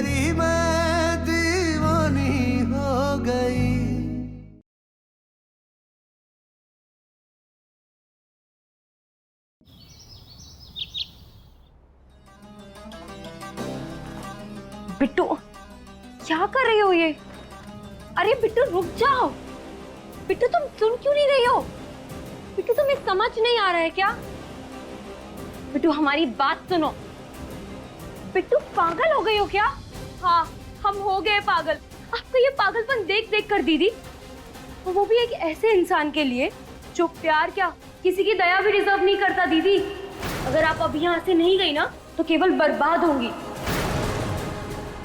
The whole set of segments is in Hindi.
तेरी मैं दीवानी हो गई। बिट्टू क्या कर रही हो ये? अरे बिट्टू रुक जाओ। बिट्टू तुम सुन क्यों नहीं रही हो? बिट्टू तुम्हें समझ नहीं आ रहा है क्या? बिट्टू हमारी बात सुनो। बिट्टू पागल हो गई हो क्या? हाँ हम हो गए पागल। आपको ये पागलपन देख देख कर दीदी, और वो भी एक ऐसे इंसान के लिए जो प्यार क्या किसी की दया भी डिजर्व नहीं करता। दीदी अगर आप अभी यहाँ से नहीं गई ना तो केवल बर्बाद होंगी।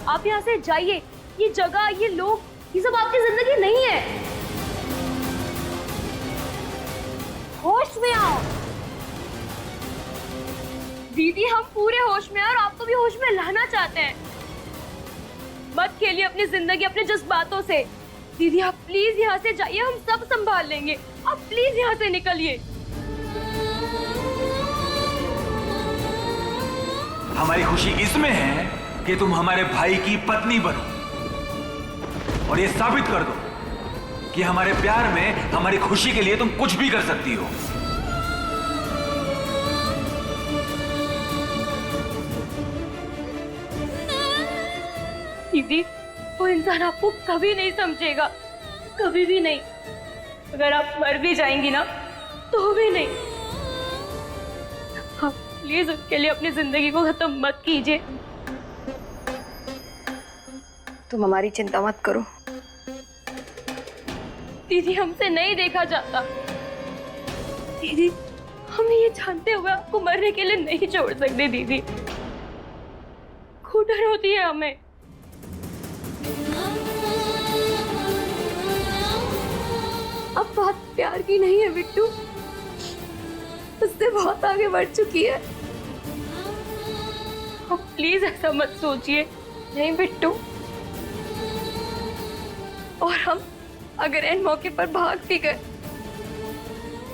आप यहाँ से जाइए। ये जगह, ये लोग, ये सब आपकी जिंदगी नहीं है। होश में आओ दीदी, हम पूरे होश में हैं और आपको भी होश में लाना चाहते हैं। मत खेलिए अपनी जिंदगी अपने जज्बातों से। दीदी आप प्लीज यहाँ से जाइए, हम सब संभाल लेंगे। आप प्लीज यहाँ से निकलिए। हमारी खुशी इसमें है कि तुम हमारे भाई की पत्नी बनो और ये साबित कर दो कि हमारे प्यार में, हमारी खुशी के लिए तुम कुछ भी कर सकती हो। दीदी वो इंसान आपको कभी नहीं समझेगा, कभी भी नहीं। अगर आप मर भी जाएंगी ना तो भी नहीं। आप प्लीज उसके लिए अपनी जिंदगी को खत्म मत कीजिए। तुम हमारी चिंता मत करो। दीदी हमसे नहीं देखा जाता। दीदी हम ये जानते हुए आपको मरने के लिए नहीं छोड़ सकते। दीदी घुटन होती है हमें। अब बात प्यार की नहीं है बिट्टू, उससे बहुत आगे बढ़ चुकी है। आप प्लीज ऐसा मत सोचिए। नहीं बिट्टू, और हम अगर इन मौके पर भाग भी गए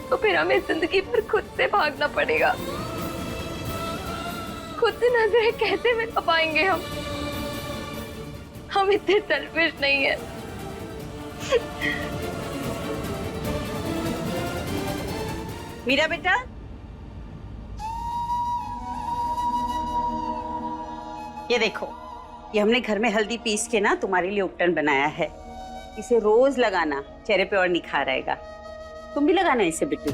तो फिर हमें जिंदगी पर खुद से भागना पड़ेगा। खुद से नजरें कैसे मिटा पाएंगे हम? हम इतने सेल्फिश नहीं है। मीरा बेटा, ये देखो, ये हमने घर में हल्दी पीस के ना तुम्हारे लिए उपटन बनाया है। इसे रोज लगाना, चेहरे पे और निखार आएगा। तुम भी लगाना इसे बिट्टू।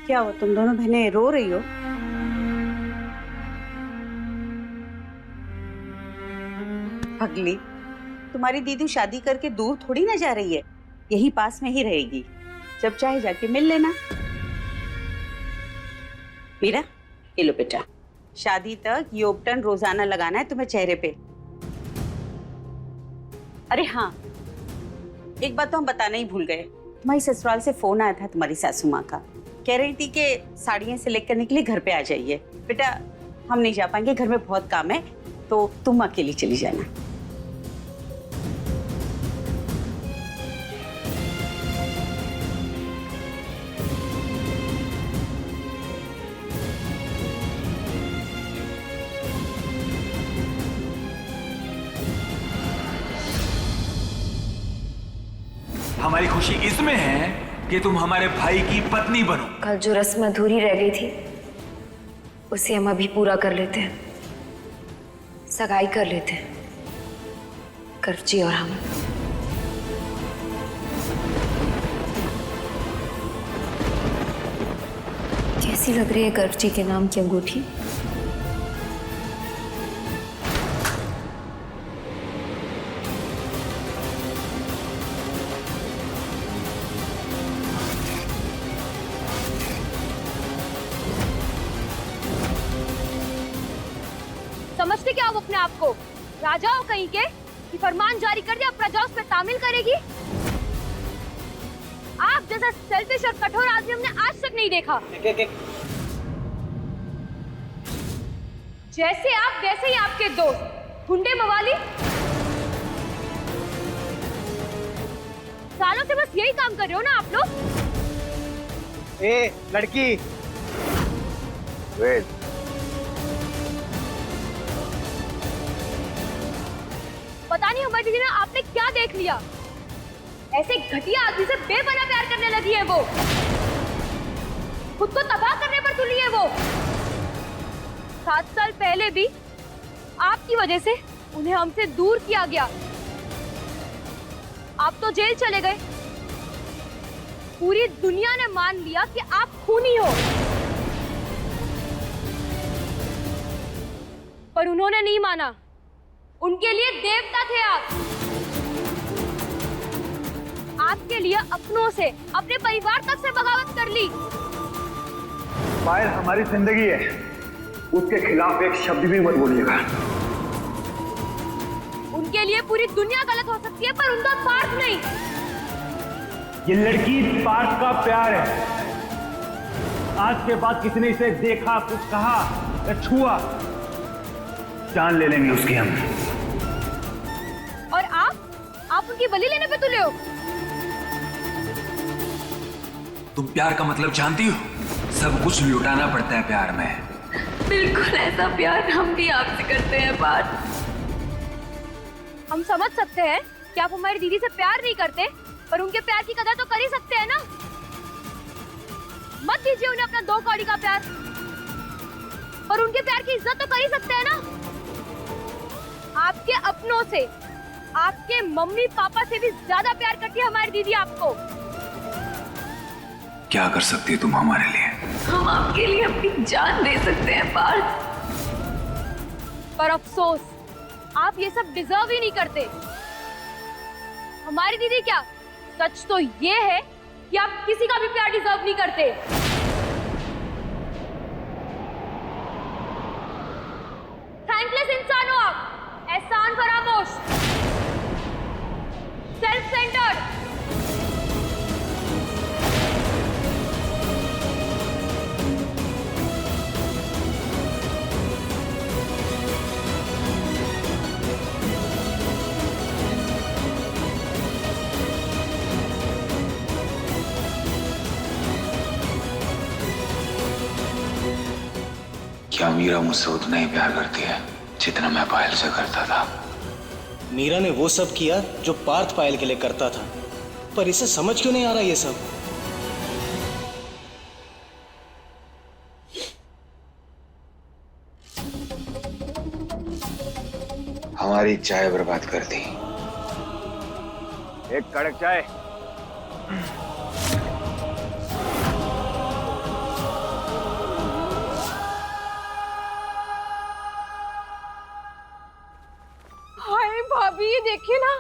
क्या हो, तुम दोनों बहनें रो रही हो? पगली, तुम्हारी दीदी शादी करके दूर थोड़ी ना जा रही है, यही पास में ही रहेगी। जब चाहे जाके मिल लेना। मीरा, ये लो बेटा, शादी तक ये उपटन रोजाना लगाना है तुम्हें चेहरे पे। अरे हाँ, एक बात तो हम बताना ही भूल गए। तुम्हारी ससुराल से फोन आया था तुम्हारी सासू माँ का। कह रही थी कि साड़ियाँ सिलेक्ट करने के लिए घर पे आ जाइए। बेटा हम नहीं जा पाएंगे, घर में बहुत काम है, तो तुम अकेली चली जाना। हमारी खुशी इसमें है कि तुम हमारे भाई की पत्नी बनो। कल जो रस्म अधूरी रह गई थी उसे हम अभी पूरा कर लेते हैं। सगाई कर लेते हैं, करची और हम। कैसी लग रही है करची के नाम की अंगूठी? समझते क्या हो अपने आप को? राजा हो कहीं के कि फरमान जारी कर दिया, प्रजा उस पर तामील करेगी? आप जैसा सेल्फिश और कठोर आदमी हमने आज तक नहीं देखा। जैसे आप वैसे ही आपके दोस्त गुंडे मवाली। सालों से बस यही काम कर रहे हो ना आप लोग। ए लड़की, वेद, पता नहीं हमारी दीदी ने आपने क्या देख लिया, ऐसे घटिया आदमी से बेपनाह प्यार करने लगी है वो, खुद को तबाह करने पर तुली है वो। 7 साल पहले भी आपकी वजह से उन्हें हमसे दूर किया गया। आप तो जेल चले गए, पूरी दुनिया ने मान लिया कि आप खूनी हो, पर उन्होंने नहीं माना। उनके लिए देवता थे आप। आपके लिए अपनों से, अपने परिवार तक से बगावत कर ली। पायल हमारी जिंदगी है, उसके खिलाफ एक शब्द भी मत बोलिएगा। उनके लिए पूरी दुनिया गलत हो सकती है, पर उनका पार्थ नहीं। ये लड़की पार्थ का प्यार है। आज के बाद किसी ने इसे देखा, कुछ कहा या छुआ, जान ले लेंगे उसकी हम। और आप उनकी बलि लेने पे तुले हो। तुम प्यार का मतलब जानती हो? सब कुछ लुटाना पड़ता है प्यार में। बिल्कुल ऐसा प्यार हम भी आपसे करते हैं पार्थ। हम समझ सकते हैं कि आप हमारी दीदी से प्यार नहीं करते, पर उनके प्यार की कदर तो कर ही सकते हैं ना। मत दीजिए उन्हें अपना 2 कौड़ी का प्यार, पर उनके प्यार की इज्जत तो कर ही सकते हैं ना। आपके अपनों से, आपके मम्मी पापा से भी ज्यादा प्यार करती है हमारी दीदी आपको। क्या कर सकती है तुम हमारे लिए? हम आपके लिए अपनी जान दे सकते हैं पार्थ। पर अफसोस, आप ये सब डिजर्व ही नहीं करते। हमारी दीदी क्या, सच तो ये है कि आप किसी का भी प्यार डिजर्व नहीं करते। थैंकलेस इंसान हो आप, एहसान फरामोश, सेल्फ सेंटर्ड। क्या मीरा मुझसे उतना ही प्यार करती है जितना मैं पायल से करता था? मीरा ने वो सब किया जो पार्थ पायल के लिए करता था, पर इसे समझ क्यों नहीं आ रहा ये सब? हमारी चाय बर्बाद कर दी। एक कड़क चाय। हाय भाभी, ये देखिए ना,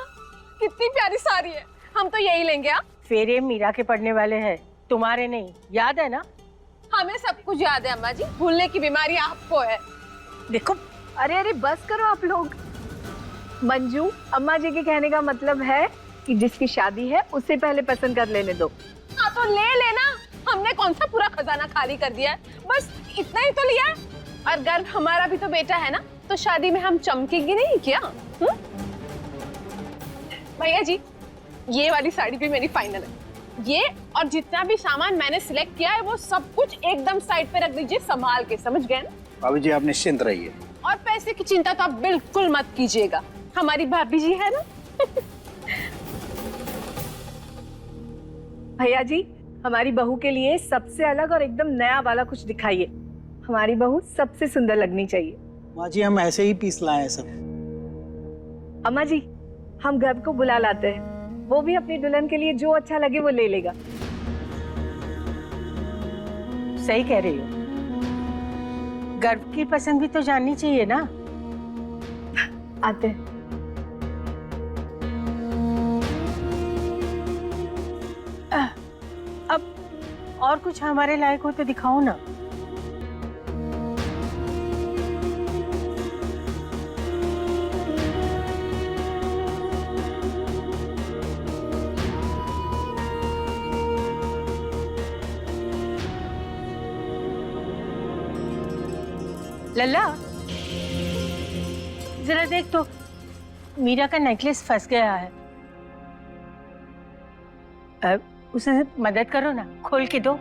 कितनी प्यारी साड़ी है। हम तो यही लेंगे। फेरे मीरा के पड़ने वाले हैं, तुम्हारे नहीं, याद है ना? हमें सब कुछ याद है अम्मा जी, भूलने की बीमारी आपको है। देखो, अरे बस करो आप लोग। मंजू, अम्मा जी के कहने का मतलब है कि जिसकी शादी है उससे पहले पसंद कर लेने दो। हाँ तो ले लेना, हमने कौन सा पूरा खजाना खाली कर दिया है, बस इतना ही तो लिया है। और गर्व हमारा भी तो बेटा है ना, तो शादी में हम चमकेंगे नहीं क्या? भैया जी, ये वाली साड़ी भी मेरी फाइनल है। ये और जितना भी सामान मैंने सिलेक्ट किया है वो सब कुछ एकदम साइड पे रख दीजिए, संभाल के, समझ गए ना? भाभी जी आप निश्चिंत रहिए। और पैसे की चिंता तो आप बिल्कुल मत कीजिएगा, हमारी भाभी जी है ना। भैया जी, हमारी बहू के लिए सबसे अलग और एकदम नया वाला कुछ दिखाइए। हमारी बहू सबसे सुंदर लगनी चाहिए। माँ जी हम ऐसे ही पीस लाए हैं सब। अम्मा जी, हम गर्व को बुला लाते हैं, वो भी अपनी दुल्हन के लिए जो अच्छा लगे वो ले लेगा। सही कह रही हो, गर्व की पसंद भी तो जाननी चाहिए ना। आते हैं। अब और कुछ हमारे लायक हो तो दिखाओ ना। लल्ला, जरा देख तो, मीरा का नेकलेस फंस गया है। अब उसे मदद करो ना, खोल के दो।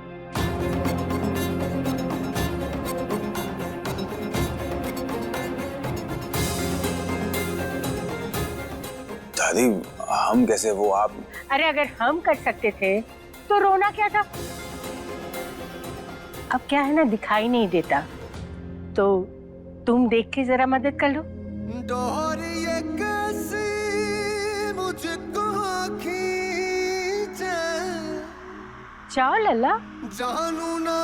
दादी हम कैसे, वो आप? अरे अगर हम कर सकते थे तो रोना क्या था। अब क्या है ना, दिखाई नहीं देता, तो तुम देख के जरा मदद कर लो। डोर ये कैसी मुझको खींचे, चाओ लल्ला। जानू ना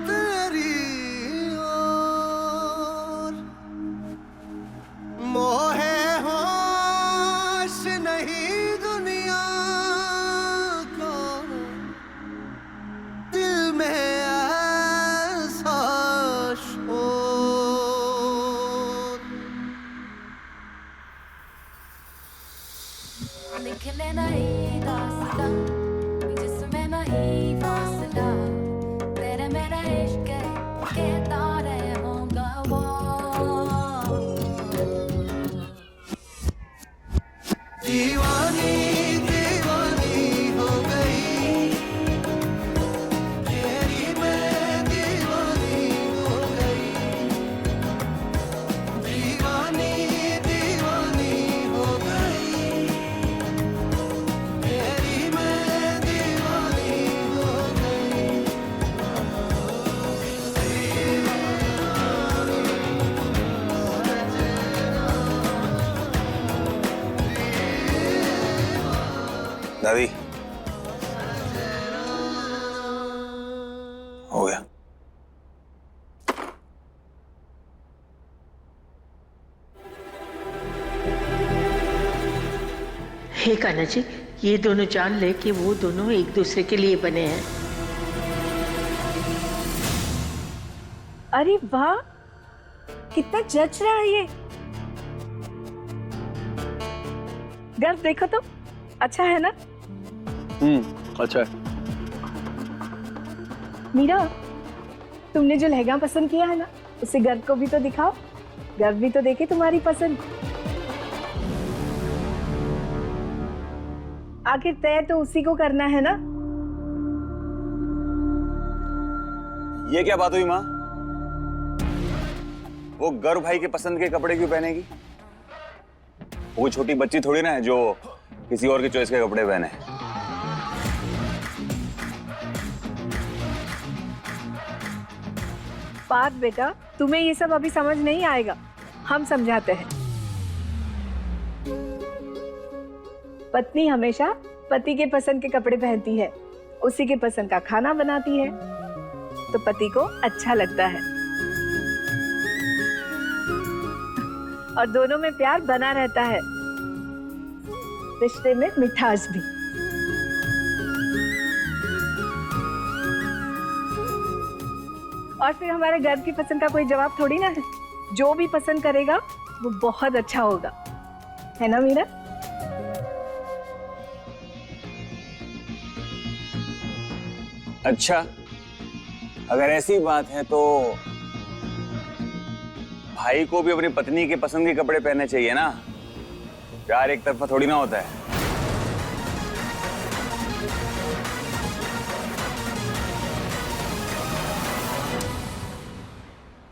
तेरी ओर, मोहे होश नहीं दुनिया को, दिल में ऐसा शोर। निकले नहीं दास्तां जिसमें नहीं फासला, तेरे मेरा इश्क के तारे होगा वो। दीवानी दीवानी हो गई, तेरी मैं दीवानी हो गई, दीवानी दीवानी हो गई, तेरी मैं दीवानी हो गई। दादी हो गया। हे कान्हा जी, ये दोनों जान ले कि वो दोनों एक दूसरे के लिए बने हैं। अरे वाह, कितना जच रहा है ये। गर्व देखो तो, अच्छा है ना? अच्छा है। मीरा, तुमने जो लहंगा पसंद किया है ना, उसे गर्व को भी तो दिखाओ, गर्व भी तो देखे तुम्हारी पसंद। आखिर तय तो उसी को करना है ना। ये क्या बात हुई माँ? वो गर्व भाई के पसंद के कपड़े क्यों पहनेगी? वो छोटी बच्ची थोड़ी ना है जो किसी और की चॉइस के कपड़े पहने। बात बेटा, तुम्हें ये सब अभी समझ नहीं आएगा, हम समझाते हैं। पत्नी हमेशा पति के पसंद के कपड़े पहनती है, उसी के पसंद का खाना बनाती है, तो पति को अच्छा लगता है और दोनों में प्यार बना रहता है, रिश्ते में मिठास भी। और फिर हमारे घर की पसंद का कोई जवाब थोड़ी ना है, जो भी पसंद करेगा वो बहुत अच्छा होगा, है ना मीरा? अच्छा, अगर ऐसी बात है तो भाई को भी अपनी पत्नी के पसंद के कपड़े पहनने चाहिए ना। प्यार एक तरफा थोड़ी ना होता है।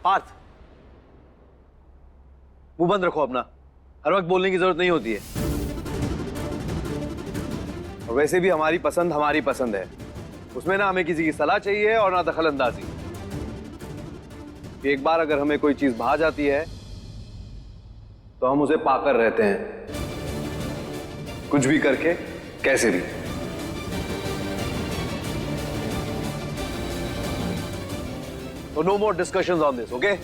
पार्थ, मुंह बंद रखो अपना, हर वक्त बोलने की जरूरत नहीं होती है। और वैसे भी हमारी पसंद है, उसमें ना हमें किसी की सलाह चाहिए और ना दखल अंदाजी। एक बार अगर हमें कोई चीज भा जाती है तो हम उसे पाकर रहते हैं, कुछ भी करके, कैसे भी। So no more discussions on this, okay?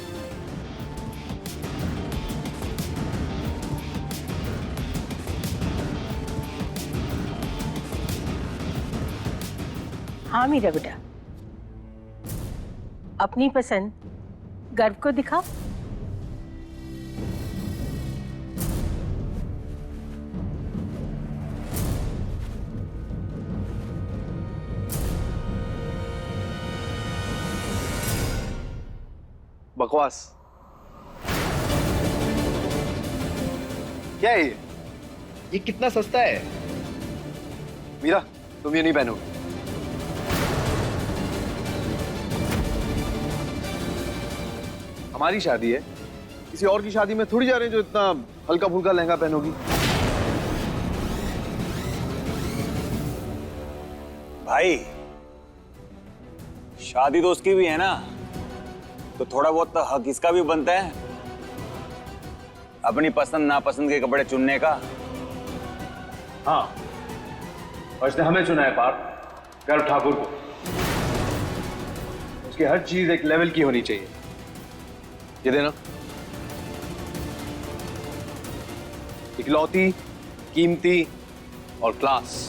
हाँ मेरा बेटा, अपनी पसंद गर्व को दिखाओ। बकवास क्या है ये कितना सस्ता है। मीरा, तुम ये नहीं पहनोगे। हमारी शादी है, किसी और की शादी में थोड़ी जा रहे हैं जो इतना हल्का फुल्का लहंगा पहनोगी। भाई, शादी तो उसकी भी है ना, तो थोड़ा बहुत तो हक इसका भी बनता है अपनी पसंद नापसंद के कपड़े चुनने का। हाँ, और इसने हमें चुना है पार्थ, गर्व ठाकुर को। उसकी हर चीज एक लेवल की होनी चाहिए। ये देना, इकलौती, कीमती और क्लास।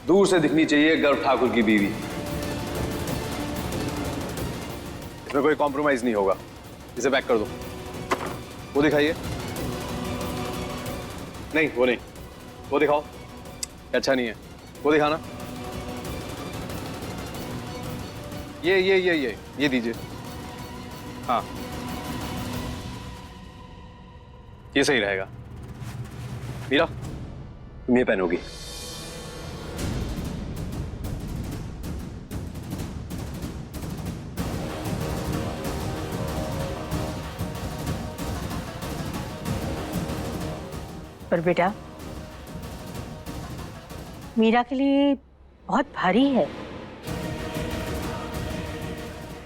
दूर से दिखनी चाहिए गर्व ठाकुर की बीवी। इसमें कोई कॉम्प्रोमाइज नहीं होगा। इसे पैक कर दो। वो दिखाइए। नहीं, वो नहीं, वो दिखाओ। अच्छा नहीं है, वो दिखाना। ये दीजिए। हाँ, ये सही रहेगा। मीरा, तुम ये पहनोगी। पर बेटा, मीरा के लिए बहुत भारी है।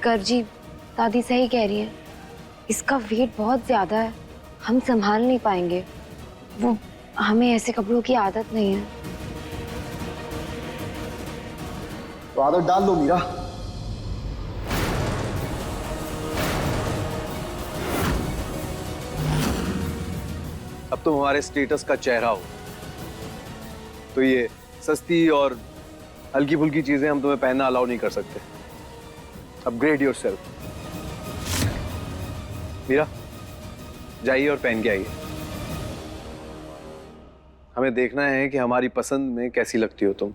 कर जी, दादी सही कह रही है, इसका वेट बहुत ज्यादा है, हम संभाल नहीं पाएंगे। वो हमें ऐसे कपड़ों की आदत नहीं है। तो आदत डाल दो मीरा। अब तुम हमारे स्टेटस का चेहरा हो, तो ये सस्ती और हल्की फुल्की चीजें हम तुम्हें पहनना अलाउ नहीं कर सकते। Upgrade yourself. मीरा, जाइए और पहन के आइए। हमें देखना है कि हमारी पसंद में कैसी लगती हो तुम।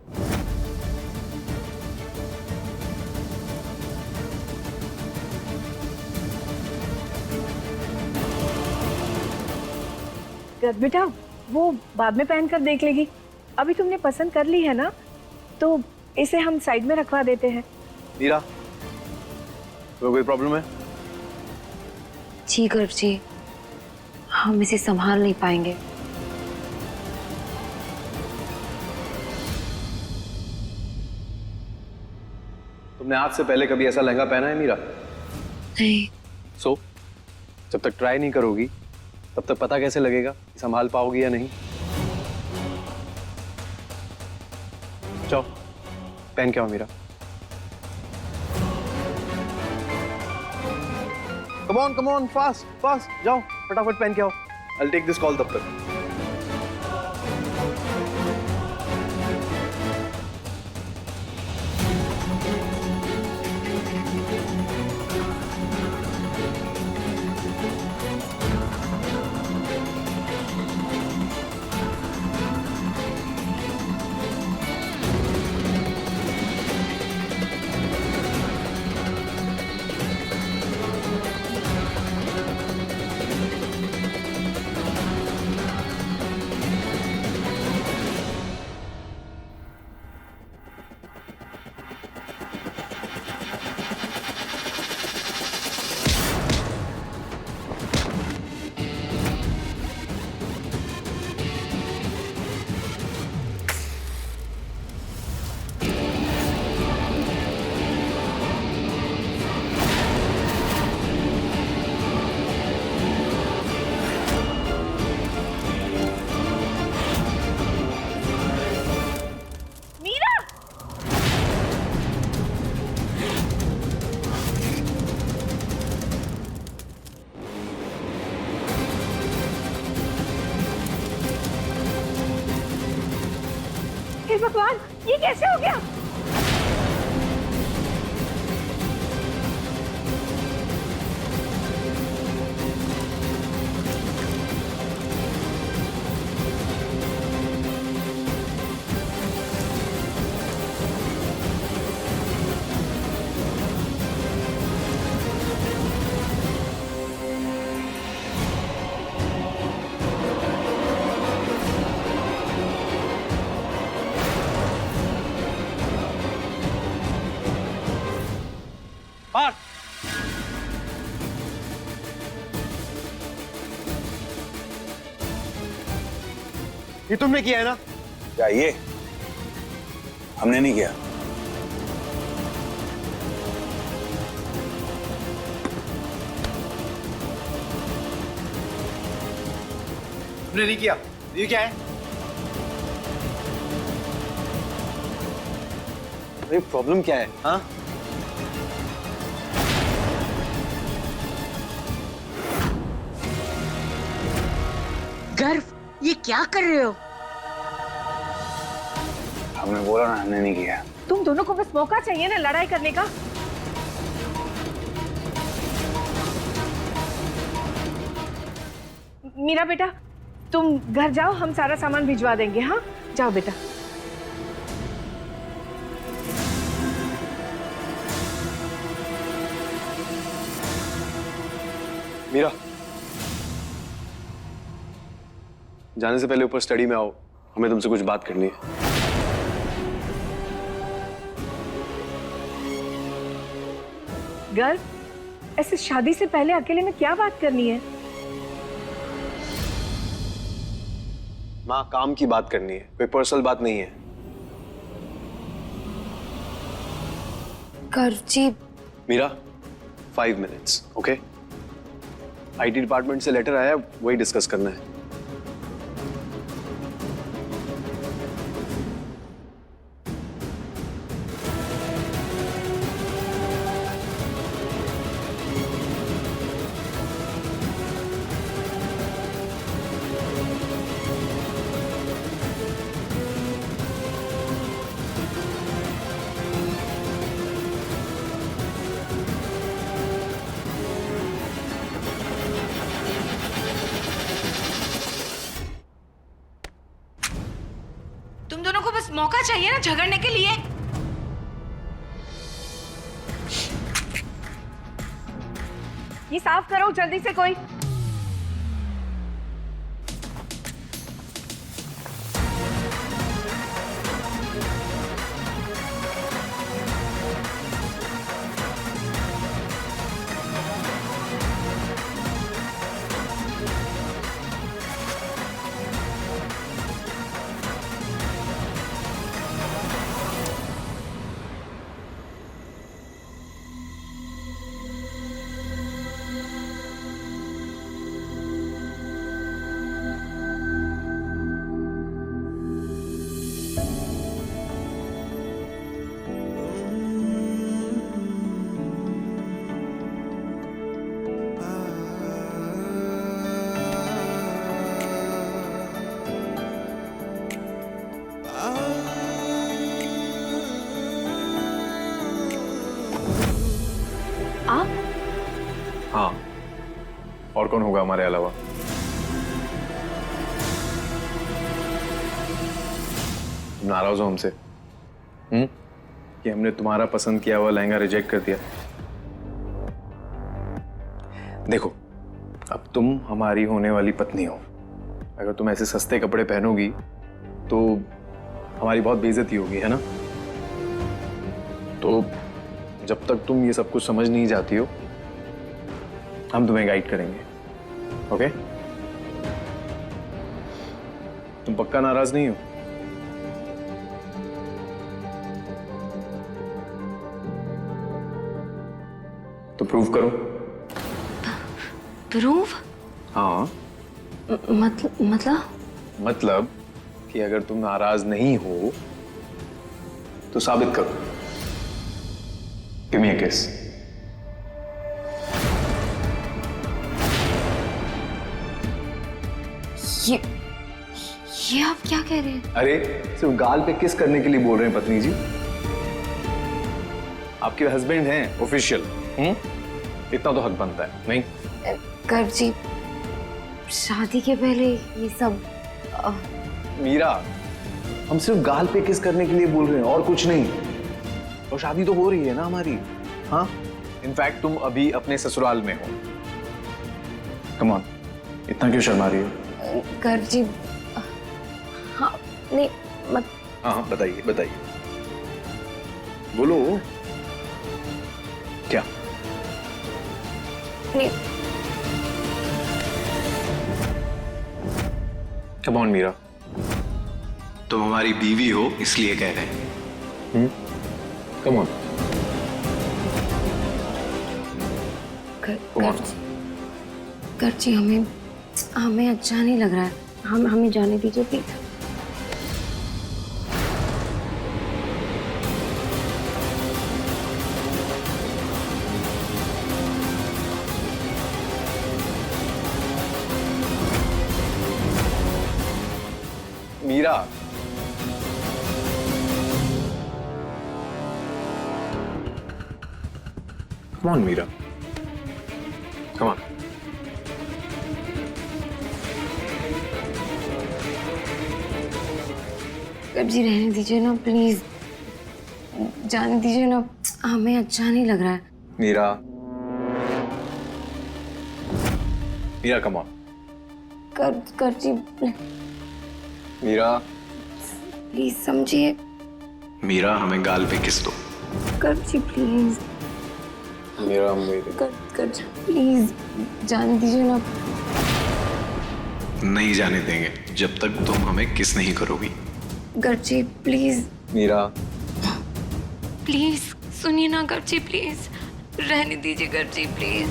बेटा, वो बाद में पहन कर देख लेगी। अभी तुमने पसंद कर ली है ना, तो इसे हम साइड में रखवा देते हैं। मीरा, तुम्हें कोई प्रॉब्लम है? जी कर जी, हम इसे संभाल नहीं पाएंगे। तुमने आज से पहले कभी ऐसा लहंगा पहना है मीरा? नहीं। सो जब तक ट्राई नहीं करोगी तब तक पता कैसे लगेगा कि संभाल पाओगी या नहीं? जाओ पहन के आओ मीरा। कम ऑन, फास्ट जाओ, फटाफट पहन के आओ। I'll take this call तब तक। हे भगवान, ये कैसे हो गया? पार्थ, ये तुमने किया है ना? क्या ये हमने नहीं किया। हमने नहीं किया। ये क्या है? अरे प्रॉब्लम क्या है? हाँ, गर्व, ये क्या कर रहे हो? हमने बोला ना, हमने नहीं किया। तुम दोनों को बस मौका चाहिए ना लड़ाई करने का। मीरा बेटा, तुम घर जाओ, हम सारा सामान भिजवा देंगे। हाँ, जाओ बेटा। मीरा, जाने से पहले ऊपर स्टडी में आओ, हमें तुमसे कुछ बात करनी है। गर्व, ऐसे शादी से पहले अकेले में क्या बात करनी है? माँ, काम की बात करनी है, कोई पर्सनल बात नहीं है। Garv ji, Meera, 5 minutes, okay? IT department से लेटर आया, वही डिस्कस करना है। तुम दोनों को बस मौका चाहिए ना झगड़ने के लिए। ये साफ करो जल्दी से कोई। आप? हाँ, और कौन होगा हमारे अलावा? तुम नाराज हो हमसे? कि हमने तुम्हारा पसंद किया हुआ लहंगा रिजेक्ट कर दिया? देखो, अब तुम हमारी होने वाली पत्नी हो। अगर तुम ऐसे सस्ते कपड़े पहनोगी तो हमारी बहुत बेइज्जती होगी, है ना? तो जब तक तुम ये सब कुछ समझ नहीं जाती हो, हम तुम्हें गाइड करेंगे, ओके? तुम पक्का नाराज नहीं हो? तो प्रूव करो। प्रूव? हाँ, मतलब कि अगर तुम नाराज नहीं हो तो साबित करो। गिव मी अ किस। ये आप क्या कह रहे हैं? अरे, सिर्फ गाल पे किस करने के लिए बोल रहे हैं पत्नी जी? आपके हस्बैंड हैं ऑफिशियल, इतना तो हक बनता है, नहीं? गर्व जी, शादी के पहले ये सब मीरा, हम सिर्फ गाल पे किस करने के लिए बोल रहे हैं और कुछ नहीं। और शादी तो हो रही है ना हमारी, हाँ? इनफैक्ट तुम अभी अपने ससुराल में हो। कम ऑन, इतना क्यों शर्मा रही हो? गर्व जी, हाँ, नहीं मत। हाँ, बताइए बताइए, बोलो क्या? नहीं, कम ऑन मीरा, तुम हमारी बीवी हो इसलिए कह रहे हैं। Come on. गर्जी हमें अच्छा नहीं लग रहा है, हमें जाने दीजिए please. Meera, come on, Meera, come on. गर्जी रहने दीजिए ना प्लीज, जाने दीजिए ना, हमें अच्छा नहीं लग रहा है। Meera, Meera, come on. Garji Meera, please समझिए। मीरा, हमें गाल पे किस दो। गर्जी प्लीज। मीरा, मेरे गर्जी प्लीज जाने दीजिए ना। नहीं जाने देंगे जब तक तुम हमें किस नहीं करोगी। गर्जी प्लीज। मीरा, प्लीज सुनिए ना गर्जी, प्लीज रहने दीजिए गर्जी, प्लीज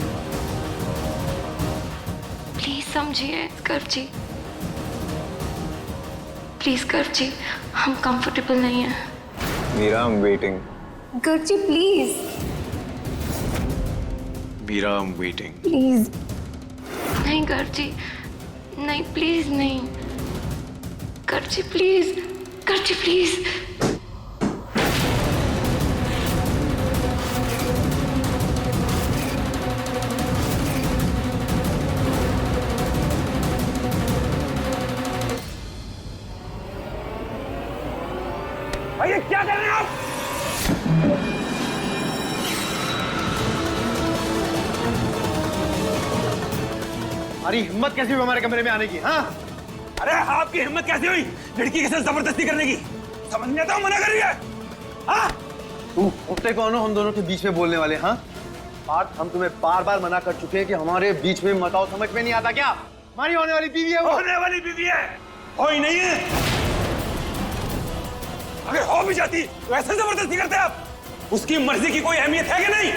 प्लीज समझिए गर्जी, प्लीज गर्जी, हम कंफर्टेबल नहीं हैं। Meera, I'm waiting. Garji please Meera, I'm waiting. Please. नहीं गर्जी, नहीं प्लीज नहीं गर्जी, प्लीज गर्जी प्लीज। भाई ये क्या कर रहे हैं आप? अरे हिम्मत कैसी हुई हमारे कमरे में आने की? हाँ, अरे आपकी हिम्मत कैसे हुई लड़की के साथ जबरदस्ती करने की? समझ नहीं आता, मना कर रही है। हाँ, तुम उठते कौन हो हम दोनों के बीच में बोलने वाले? हाँ पार्थ, हम तुम्हें बार बार मना कर चुके हैं कि हमारे बीच में मत आओ। समझ में नहीं आता क्या? हमारी होने वाली बीवी है वो। होने वाली बीवी है, हो ही नहीं है। अगर हो भी जाती तो ऐसे जबरदस्ती करते आप? उसकी मर्जी की कोई अहमियत है कि नहीं?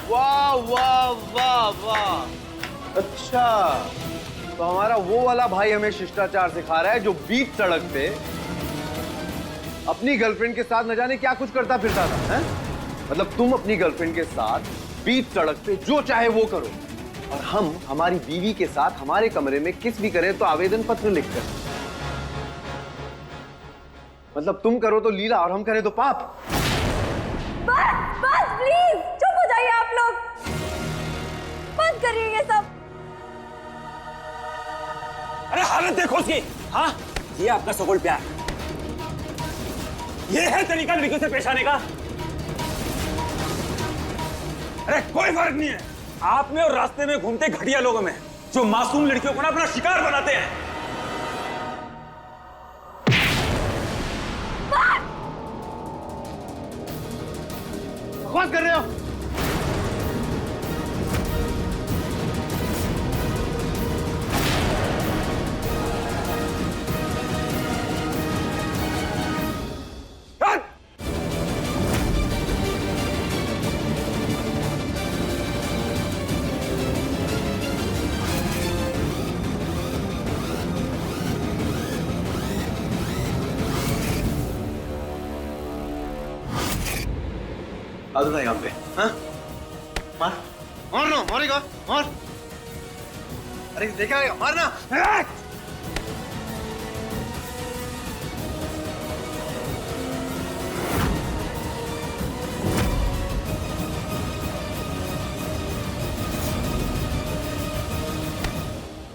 वाह वाह वाह वाह, अच्छा तो हमारा वो वाला भाई हमें शिष्टाचार सिखा रहा है जो बीच सड़क पे अपनी गर्लफ्रेंड के साथ न जाने क्या कुछ करता फिरता था, हैं? मतलब तुम अपनी गर्लफ्रेंड के साथ बीच सड़क पे जो चाहे वो करो, और हम हमारी बीवी के साथ हमारे कमरे में किस भी करें तो आवेदन पत्र लिखकर। मतलब तुम करो तो लीला और हम करें तो पाप। बस बस प्लीज चुप हो जाइए आप लोग, बंद करिए ये सब। अरे हालत देखो उसकी। हाँ, ये आपका सगोल प्यार, ये है तरीका लड़कियों से पेश आने का? अरे कोई फर्क नहीं है आप में और रास्ते में घूमते घटिया लोगों में जो मासूम लड़कियों को ना अपना शिकार बनाते हैं। बकवास कर रहे हो? आदुना यहाँ पे, हाँ? मार ना, मारेगा, मार। अरे देखा है, मारना।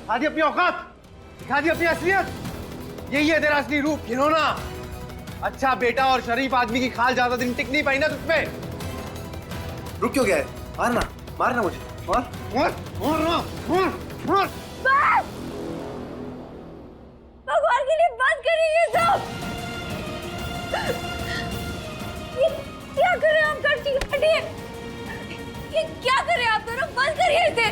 दिखा दी अपनी औकात, दिखा दी अपनी असलियत। यही है तेरा असली रूप, घिनौना। अच्छा बेटा और शरीफ आदमी की खाल ज्यादा दिन टिक नहीं पाई ना तुझपे। रुक क्यों गया है? मारना, मारना मुझे, मार, मार, मारना, मार, मार। बस! भगवान के लिए बंद करिए ये सब। ये क्या कर रहे हैं आप गर्जी? हटिए। ये क्या कर रहे हैं आप दोनों? बंद करिए इसे।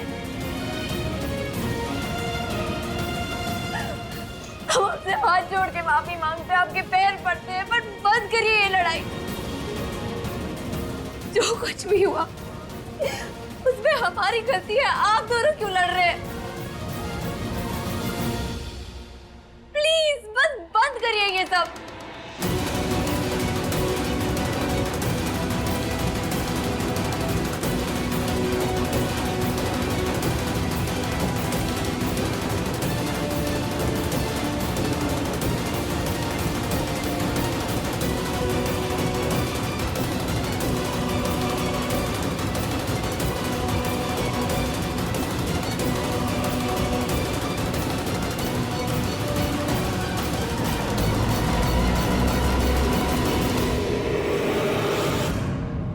हम आपसे हाथ जोड़ के माफी मांगते हैं, आपके पैर पड़ते हैं, जो कुछ भी हुआ उसमें हमारी गलती है। आप दोनों क्यों लड़ रहे हैं? प्लीज बस बंद करिए ये सब।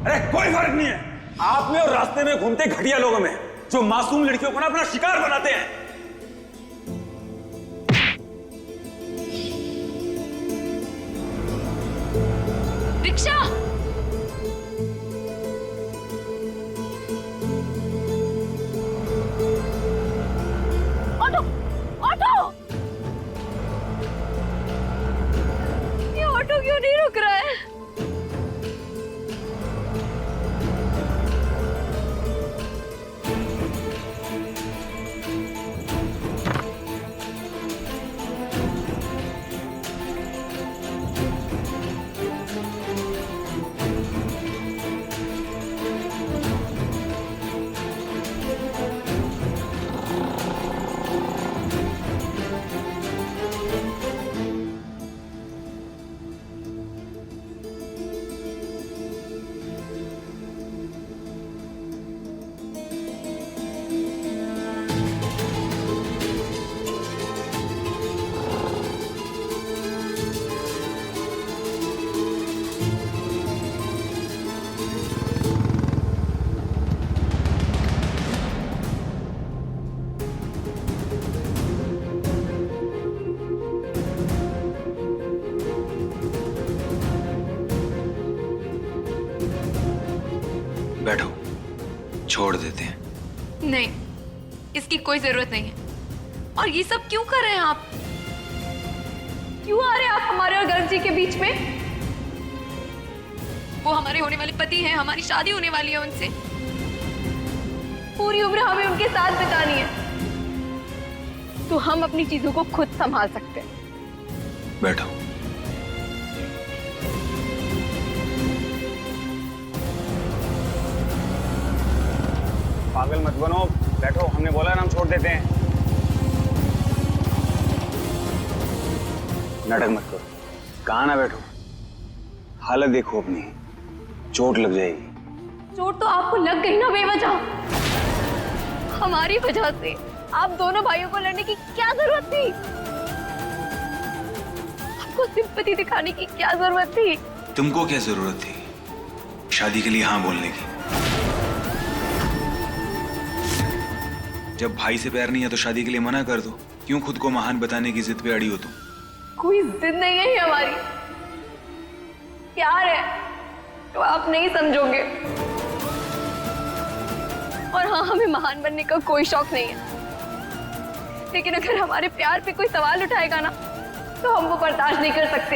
अरे कोई फर्क नहीं है आप में और रास्ते में घूमते घटिया लोगों में, जो मासूम लड़कियों को ना अपना शिकार बनाते हैं। रिक्शा, ऑटो, ऑटो, ये ऑटो क्यों नहीं रुक रहा है? बैठो, छोड़ देते हैं। नहीं, इसकी कोई जरूरत नहीं है। और ये सब क्यों कर रहे हैं आप? क्यों आ रहे हैं आप हमारे और गर्ग जी के बीच में? वो हमारे होने वाले पति हैं, हमारी शादी होने वाली है उनसे। पूरी उम्र हमें उनके साथ बितानी है, तो हम अपनी चीजों को खुद संभाल सकते हैं। बैठो। पागल मत बनो, बैठो। हमने बोला ना हम छोड़ देते हैं। नाटक मत करो, कहाँ ना बैठो। हालत देखो अपनी, चोट लग जाएगी। चोट तो आपको लग गई ना बेवजह। हमारी वजह से आप दोनों भाइयों को लड़ने की क्या जरूरत थी? आपको सिंपैथी दिखाने की क्या जरूरत थी? तुमको क्या जरूरत थी शादी के लिए हाँ बोलने की? जब भाई से प्यार नहीं है तो शादी के लिए मना कर दो। क्यों खुद को महान बताने की जिद पे अड़ी हो तुम? कोई जिद नहीं है ये हमारी, प्यार है तो आप नहीं समझोगे। और हाँ, हमें महान बनने का कोई शौक नहीं है, लेकिन अगर हमारे प्यार पे कोई सवाल उठाएगा ना तो हम वो बर्दाश्त नहीं कर सकते।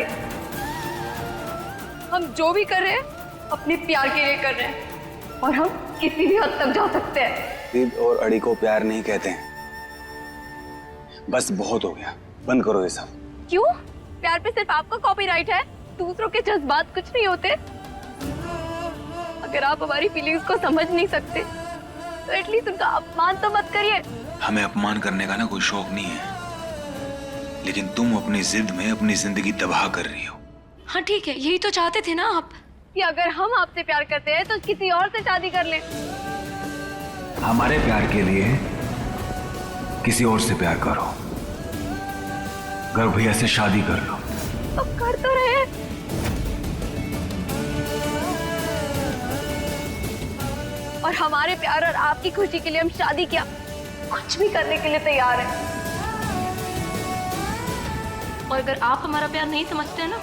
हम जो भी कर रहे हैं अपने प्यार के लिए कर रहे हैं, और हम किसी भी हद तक जा सकते हैं। जिद और अड़ी को प्यार नहीं कहते हैं। बस बहुत हो गया, बंद करो ये सब। क्यों? प्यार पे सिर्फ आपका कॉपीराइट है, दूसरों के जज्बात कुछ नहीं होते। अगर आप हमारी फीलिंग्स को समझ नहीं सकते तो एटलीस्ट उनका अपमान तो मत करिए। हमें अपमान करने का ना कोई शौक नहीं है, लेकिन तुम अपनी जिद में अपनी जिंदगी तबाह कर रही हो। हाँ ठीक है, यही तो चाहते थे ना आप, कि अगर हम आपसे प्यार करते हैं तो किसी और से शादी कर लें। हमारे प्यार के लिए किसी और से प्यार करो, गर्ग भैया से शादी कर लो। अब कर तो रहे हैं। और हमारे प्यार और आपकी खुशी के लिए हम शादी क्या कुछ भी करने के लिए तैयार हैं। और अगर आप हमारा प्यार नहीं समझते ना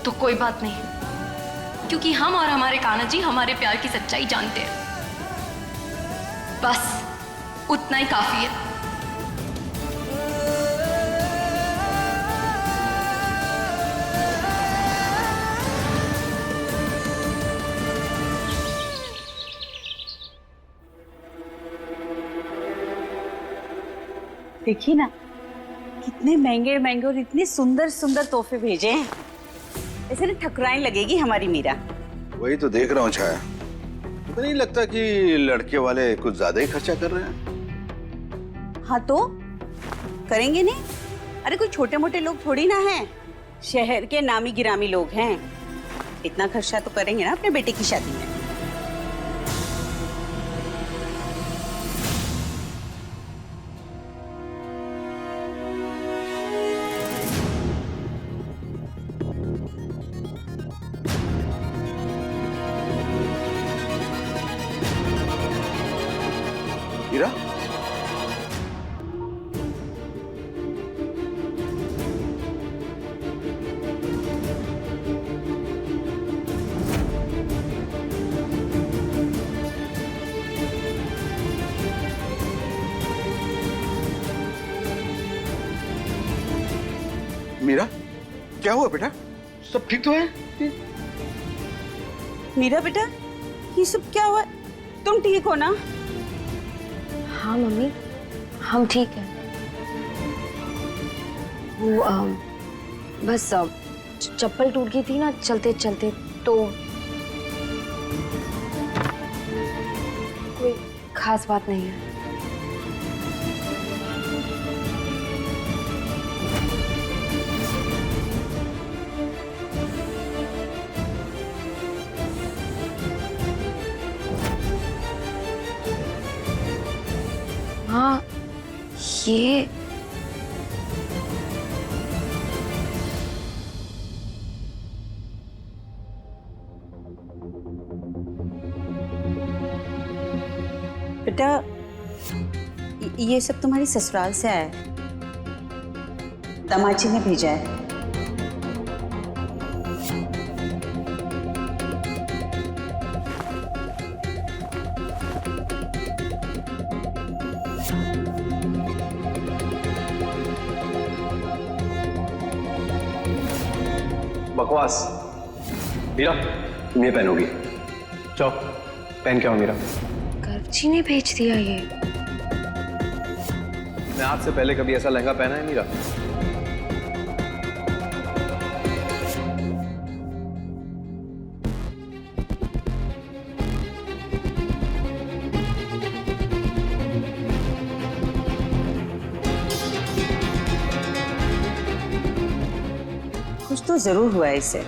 तो कोई बात नहीं, क्योंकि हम और हमारे कान्हा जी हमारे प्यार की सच्चाई जानते हैं। बस उतना ही काफी है। देखिए ना, कितने महंगे महंगे और इतने सुंदर सुंदर तोहफे भेजे हैं। ऐसे ना ठकुराइन लगेगी हमारी मीरा। वही तो देख रहा हूँ छाया, तो नहीं लगता कि लड़के वाले कुछ ज्यादा ही खर्चा कर रहे हैं? हाँ तो करेंगे नहीं? अरे कोई छोटे मोटे लोग थोड़ी ना हैं, शहर के नामी गिरामी लोग हैं। इतना खर्चा तो करेंगे ना अपने बेटे की शादी में। हीरा, मीरा, क्या हुआ बेटा? सब ठीक तो है? मीरा बेटा, ये सब क्या हुआ? तुम ठीक हो ना? हाँ मम्मी, हम ठीक हैं। वो बस चप्पल टूट गई थी ना चलते चलते, तो कोई खास बात नहीं है। हाँ, ये बेटा, ये सब तुम्हारी ससुराल से आया है, दामाद जी ने भेजा है। बकवास। मीरा, तुम ये पहनोगी? जाओ पहन के आओ मीरा। गर्व जी ने भेज दिया ये। मैं आज से पहले कभी ऐसा लहंगा पहना है मीरा? कुछ तो जरूर हुआ है इसे।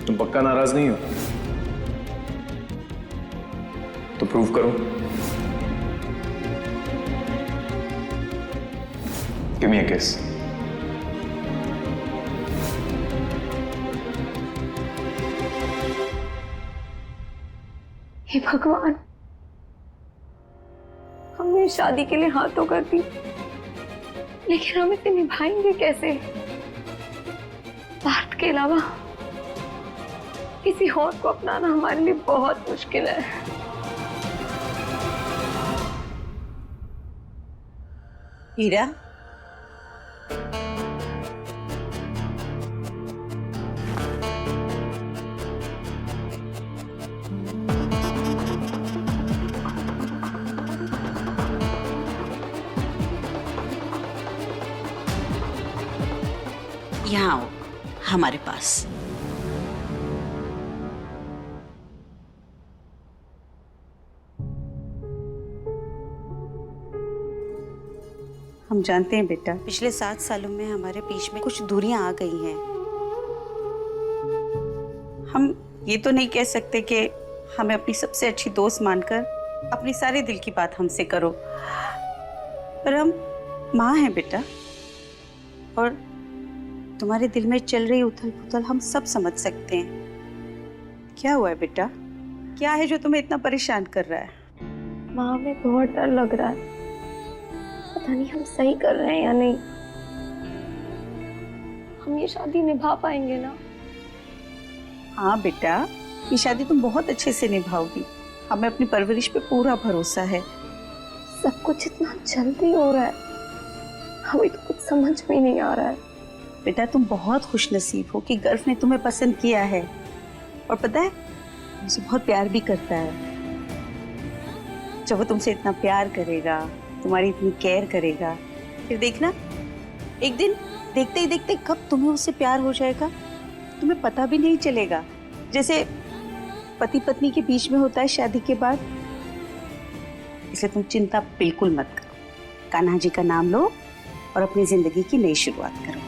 तुम पक्का नाराज नहीं हो? तो प्रूव करो। गिव मी अ किस। हे भगवान, हमने शादी के लिए हाँ तो कर दी, लेकिन हम इसे निभाएंगे कैसे? पार्थ के अलावा किसी और को अपनाना हमारे लिए बहुत मुश्किल है। हीरा, यहाँ आओ हमारे पास। हम जानते हैं बेटा, पिछले 7 सालों में हमारे बीच में कुछ दूरियां आ गई हैं। हम ये तो नहीं कह सकते कि हमें अपनी सबसे अच्छी दोस्त मानकर अपनी सारे दिल की बात हमसे करो, पर हम माँ हैं बेटा, और तुम्हारे दिल में चल रही उथल पुथल हम सब समझ सकते हैं। क्या हुआ है बेटा? क्या है जो तुम्हें इतना परेशान कर रहा है? माँ, हमें बहुत डर लग रहा है, पता नहीं हम सही कर रहे हैं या नहीं। हम ये शादी निभा पाएंगे ना? हाँ बेटा, ये शादी तुम बहुत अच्छे से निभाओगी, हमें अपनी परवरिश पे पूरा भरोसा है। सब कुछ इतना जल्दी हो रहा है, हमें तो कुछ समझ में नहीं आ रहा है। बेटा तुम बहुत खुशनसीब हो कि गर्व ने तुम्हें पसंद किया है, और पता है मुझसे बहुत प्यार भी करता है। जब वो तुमसे इतना प्यार करेगा, तुम्हारी इतनी केयर करेगा, फिर देखना एक दिन देखते ही देखते कब तुम्हें उससे प्यार हो जाएगा, तुम्हें पता भी नहीं चलेगा, जैसे पति पत्नी के बीच में होता है शादी के बाद। इसलिए तुम चिंता बिल्कुल मत करो, कान्हा जी का नाम लो और अपनी जिंदगी की नई शुरुआत करो।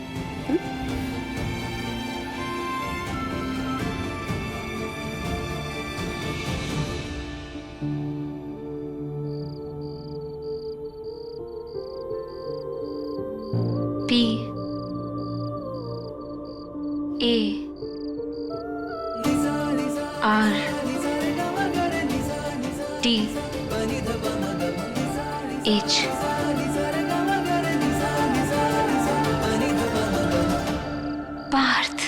P A R T H Partha.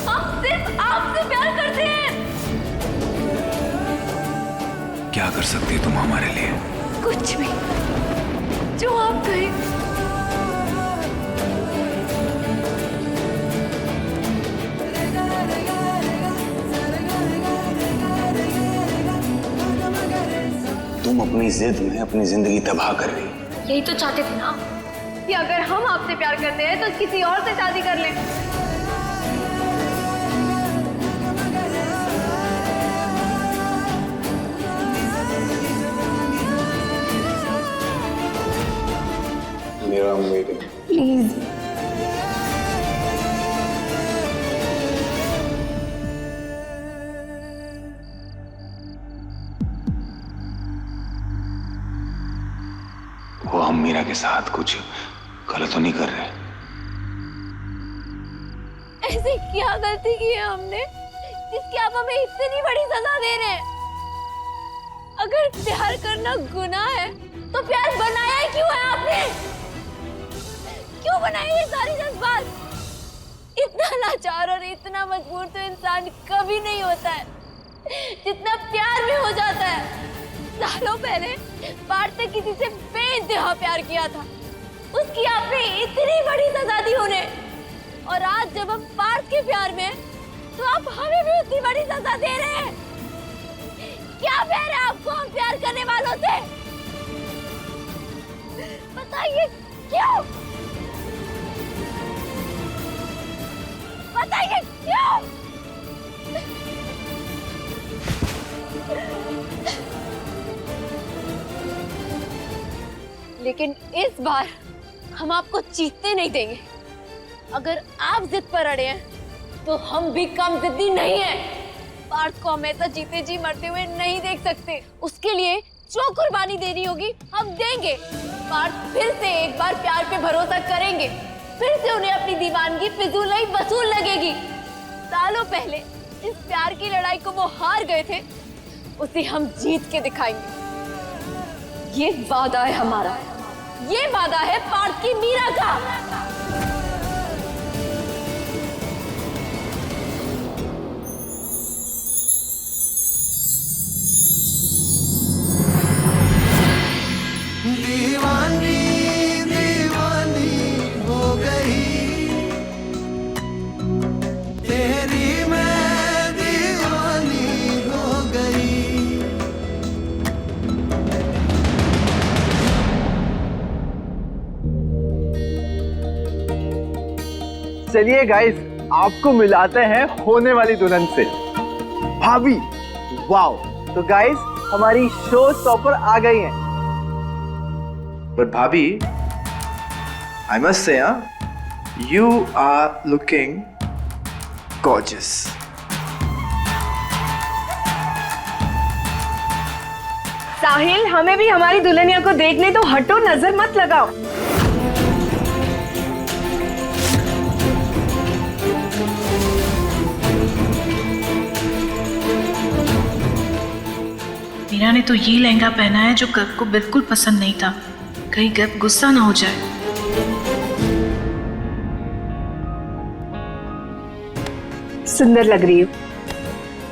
हम सिर्फ आपसे प्यार करते हैं। क्या कर सकती तुम हमारे लिए? कुछ भी, जो आप कहें। तुम अपनी जिद में अपनी जिंदगी तबाह कर रही। यही तो चाहते थे ना कि अगर हम आपसे प्यार करते हैं तो किसी और से शादी कर लें। मेरा मेरे प्लीज वो हम मीरा के साथ कुछ गलत तो नहीं कर रहे? ऐसी क्या गलती की है हमने जिसकी आप हमें इतनी बड़ी सजा दे रहे हैं? अगर प्यार करना गुनाह है तो प्यार बनाया ही क्यों है आपने? क्यों बनाए ये सारे जज्बात? इतना लाचार और इतना मजबूर तो इंसान कभी नहीं होता है जितना प्यार में हो जाता है। सालों पहले पार्थ ने किसी से बेइंतहा प्यार किया था, उसकी आपने इतनी बड़ी सजा दी उन्हें, और आज जब हम पार्थ के प्यार में तो आप हमें भी उतनी बड़ी सजा दे रहे हैं। क्या प्यार है आपको हम प्यार करने वालों से? बताइए क्यों? बताइए क्यों? लेकिन इस बार हम आपको जीतने नहीं देंगे। अगर आप जिद पर अड़े हैं तो हम भी कम जिद्दी नहीं हैं। पार्थ को हमेशा जीते जी मरते हुए नहीं देख सकते। उसके लिए जो कुर्बानी देनी होगी हम देंगे। पार्थ फिर से एक बार प्यार पे भरोसा करेंगे, फिर से उन्हें अपनी दीवानगी फिजूल नहीं वसूल लगेगी। सालों पहले जिस प्यार की लड़ाई को वो हार गए थे उसे हम जीत के दिखाएंगे। ये वादा है हमारा, ये वादा है पार्थ की मीरा का। दीवानी दीवानी हो गई तेरी, मैं दीवानी हो गई। चलिए गाइस, आपको मिलाते हैं होने वाली दुल्हन से, भाभी। वाओ! तो गाइस हमारी शो स्टॉपर आ गई हैं। But Bhabhi, I must say, you are looking gorgeous. साहिल, हमें भी हमारी दुल्हनिया को देखने तो, हटो, नजर मत लगाओ। मीरा ने तो ये लहंगा पहना है जो गर्व को बिल्कुल पसंद नहीं था। कहीं गर्व गुस्सा ना हो जाए। सुंदर लग रही हो।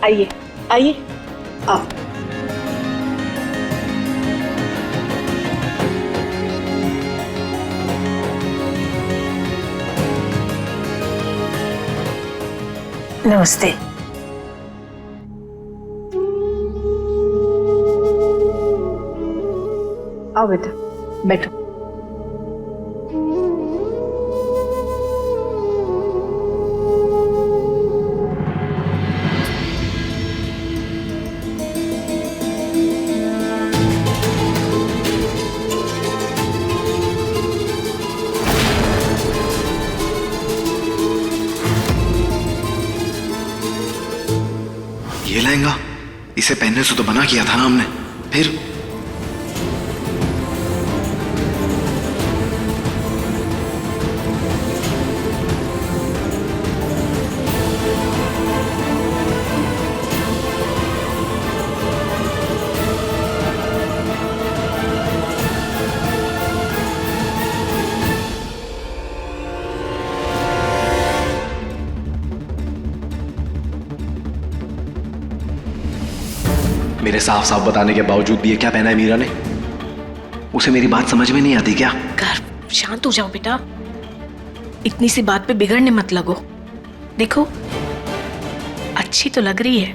आइए आइए, आओ। नमस्ते। आओ बेटा, बैठो। ये लहंगा इसे पहनने से तो मना किया था ना हमने, फिर मेरे साफ साफ बताने के बावजूद भी ये क्या पहना है मीरा ने? उसे मेरी बात समझ में नहीं आती क्या? गर्व, शांत हो जाओ बेटा, इतनी सी बात पे बिगड़ने मत लगो। देखो, अच्छी तो लग रही है।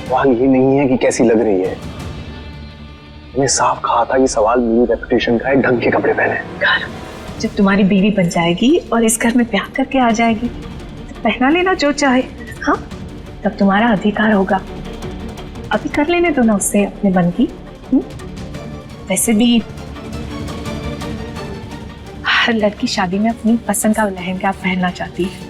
सवाल ये नहीं है कि कैसी लग रही है, मैंने साफ कहा था कि सवाल मेरी रेपुटेशन का है, ढंग के कपड़े पहने। जब तुम्हारी बीवी बन जाएगी और इस घर में प्यार करके आ जाएगी तो पहना लेना जो चाहे, हाँ, तब तुम्हारा अधिकार होगा। अभी कर लेने दो ना उससे अपने मन की। वैसे भी हर लड़की शादी में अपनी पसंद का लहंगा पहनना चाहती है।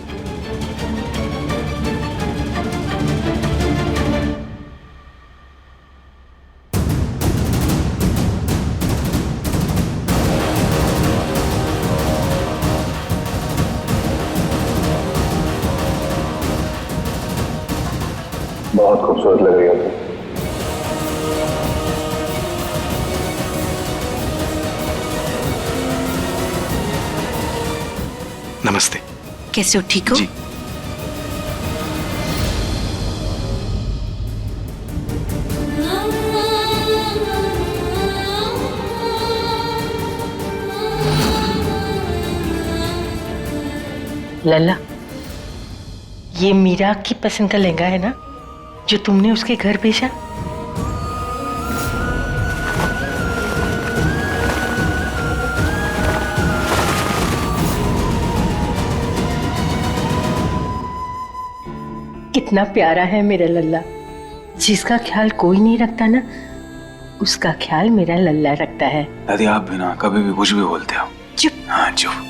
बहुत खूबसूरत लग रही हो तुम। नमस्ते। कैसे हो, ठीक हो? जी। लल्ला, ये मीरा की पसंद का लहंगा है ना जो तुमने उसके घर भेजा? कितना प्यारा है मेरा लल्ला। जिसका ख्याल कोई नहीं रखता ना, उसका ख्याल मेरा लल्ला रखता है। दादी, आप भी ना कभी भी कुछ भी बोलते हो। चुप। हाँ, चुप।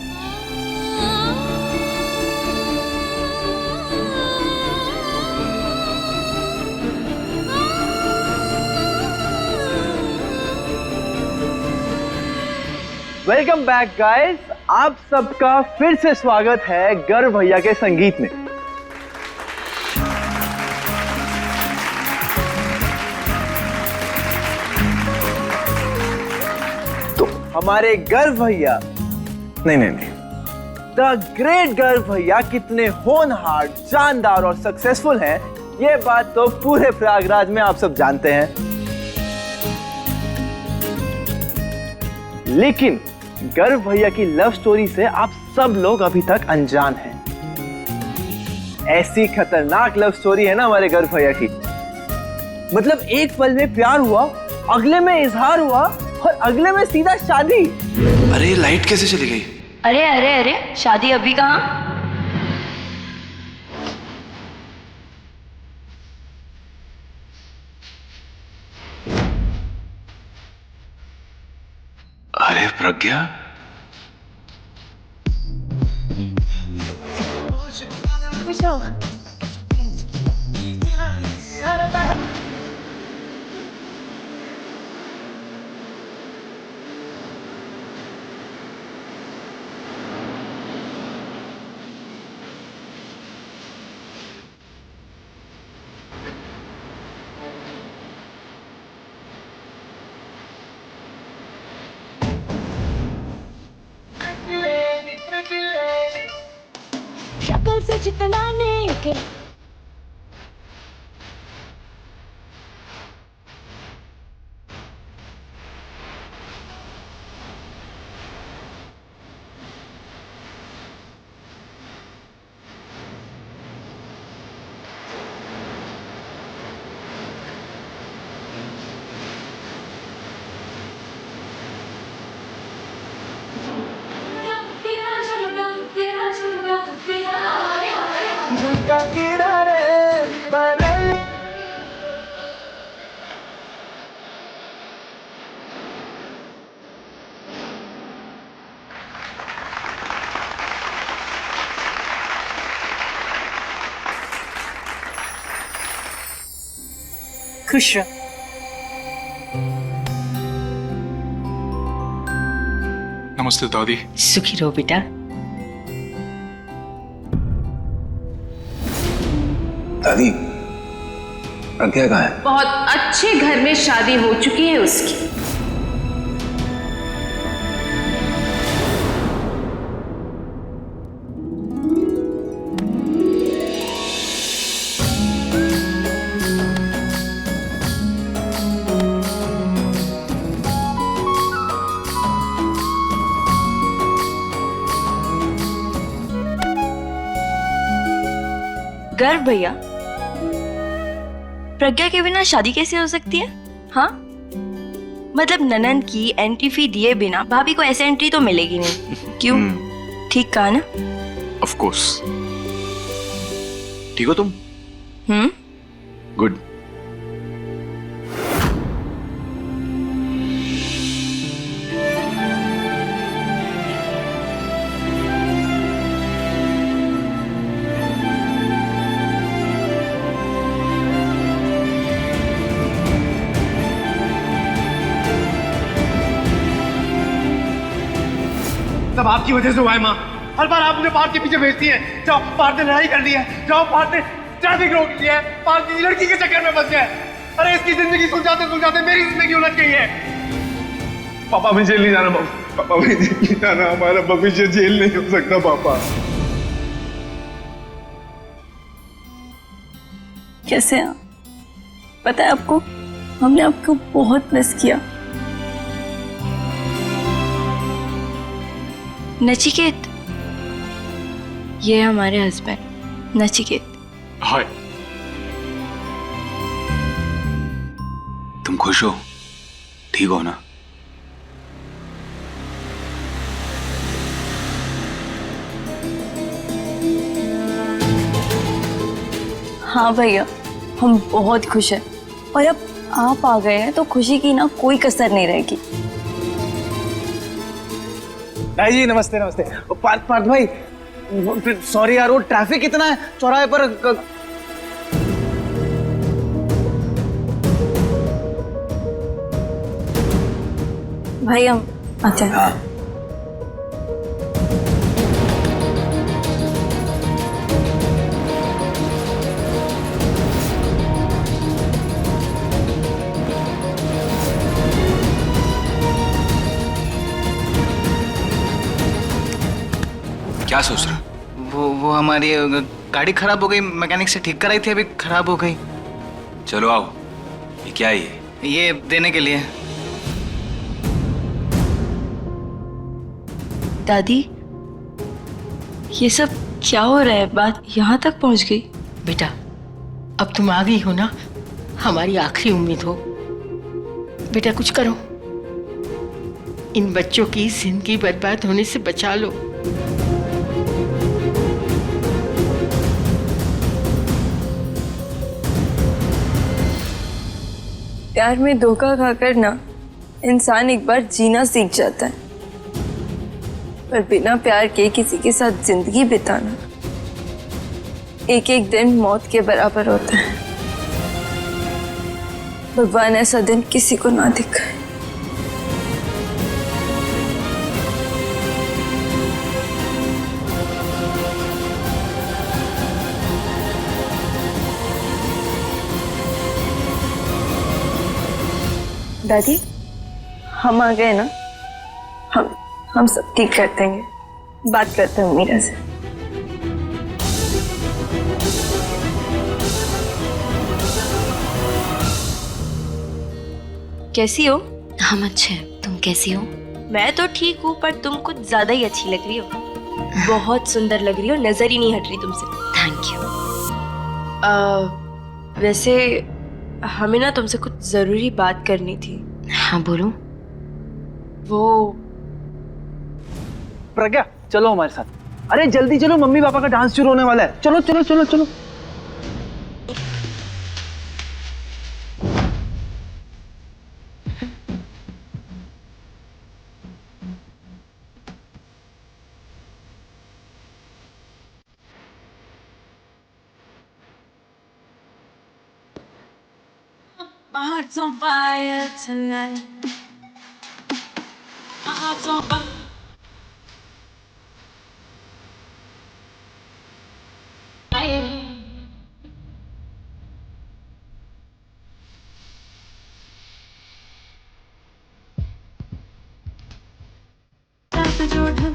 वेलकम बैक गाइस, आप सबका फिर से स्वागत है गर्व भैया के संगीत में। तो हमारे गर्व भैया, नहीं, द ग्रेट गर्व भैया कितने होनहार, जानदार और सक्सेसफुल हैं, ये बात तो पूरे प्रयागराज में आप सब जानते हैं। लेकिन गर्व भैया की लव स्टोरी से आप सब लोग अभी तक अनजान हैं। ऐसी खतरनाक लव स्टोरी है ना हमारे गर्व भैया की। मतलब एक पल में प्यार हुआ, अगले में इजहार हुआ और अगले में सीधा शादी। अरे लाइट कैसे चली गई? अरे अरे अरे, शादी अभी कहाँ? अरे प्रज्ञा, जितलाने के। खुश रहो। नमस्ते दादी। सुखी रहो बेटा। दादी प्रज्ञा कहाँ है? बहुत अच्छे घर में शादी हो चुकी है उसकी। गर्व भैया, प्रज्ञा के बिना शादी कैसे हो सकती है? हाँ, मतलब ननन की एंट्री फी दिए बिना भाभी को ऐसे एंट्री तो मिलेगी नहीं। क्यों? ठीक कहा ना? Of course. ठीक हो तुम? गुड। सब आपकी वजह से हुआ है माँ। हर बार आप मुझे पार्थ के पीछे भेजती हैं। जाओ, पार्थ ने लड़ाई कर ली है। जाओ, पार्थ ने ट्रैफिक रोक ली है। पार्थ की लड़की के चक्कर में फंस गया है। अरे इसकी जिंदगी सुलझाते मेरी जिंदगी उलझ गई है। पापा मुझे जेल नहीं जाना। पापा मुझे जेल नहीं जाना। हमारा भविष्य जेल नहीं हो सकता पापा। कैसे हैं? पता है आपको, हमने आपको बहुत मिस किया। नचिकेत, ये है हमारे हस्बैंड नचिकेत। हाय। तुम खुश हो? ठीक हो ना? हाँ भैया, हम बहुत खुश हैं और अब आप आ गए हैं तो खुशी की ना कोई कसर नहीं रहेगी। भाई जी नमस्ते। नमस्ते। पार्थ भाई, सॉरी यार, वो ट्रैफिक कितना है चौराहे पर। भाई हम आते हैं। हाँ। क्या सोच रहा? वो हमारी गाड़ी खराब हो गई, मैकेनिक से ठीक कराई थी, अभी खराब हो गई। चलो आओ। ये क्या है? ये देने के लिए। दादी, ये सब क्या हो रहा है? बात यहाँ तक पहुँच गई। बेटा, अब तुम आ गई हो ना, हमारी आखिरी उम्मीद हो। बेटा कुछ करो, इन बच्चों की जिंदगी बर्बाद होने से बचा लो। प्यार में धोखा खाकर ना इंसान एक बार जीना सीख जाता है, पर बिना प्यार के किसी के साथ जिंदगी बिताना एक एक दिन मौत के बराबर होता है। भगवान ऐसा दिन किसी को ना दिखाए। दादी, हम आ गए ना, हम सब ठीक कर देंगे। बात करते हैं मीरा से। कैसी हो? हम अच्छे हैं, तुम कैसी हो? मैं तो ठीक हूँ, पर तुम कुछ ज्यादा ही अच्छी लग रही हो। बहुत सुंदर लग रही हो, नजर ही नहीं हट रही तुमसे। Thank you. वैसे हमें ना तुमसे कुछ जरूरी बात करनी थी। हाँ बोलो। वो प्रज्ञा चलो हमारे साथ। अरे जल्दी चलो, मम्मी पापा का डांस शुरू होने वाला है। चलो चलो चलो चलो। My heart's on fire tonight. My heart's on fire. Jordan.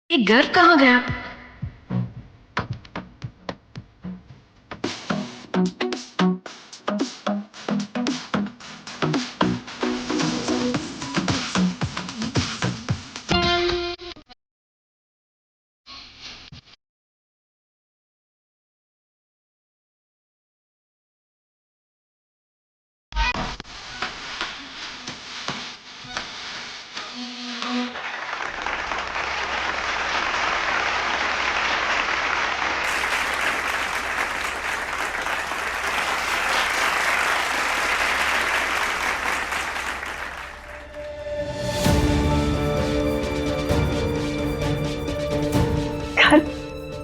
ये घर कहाँ गया?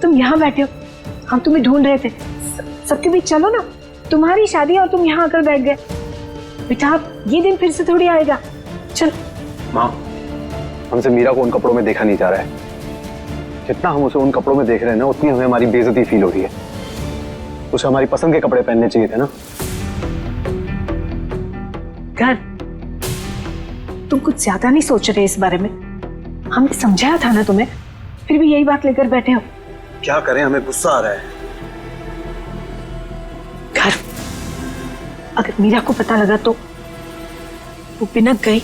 तुम यहाँ बैठे हो, हम तुम्हें ढूंढ रहे थे। सबके बीच चलो ना, तुम्हारी शादी और तुम यहाँ आकर बैठ गए। बेटा ये दिन फिर से थोड़ी आएगा, चलो। माँ, हमसे मीरा को उन कपड़ों में देखा नहीं जा रहा है। जितना हम उसे उन कपड़ों में देख रहे हैं ना, उतनी हमें हमारी बेइज्जती फील हो रही है। उसे हमारी पसंद के कपड़े पहनने चाहिए थे ना। घर, तुम कुछ ज्यादा नहीं सोच रहे इस बारे में। हमने समझाया था ना तुम्हें, फिर भी यही बात लेकर बैठे हो। क्या करें, हमें गुस्सा आ रहा है। घर, अगर मीरा को पता लगा तो वो बिनक गई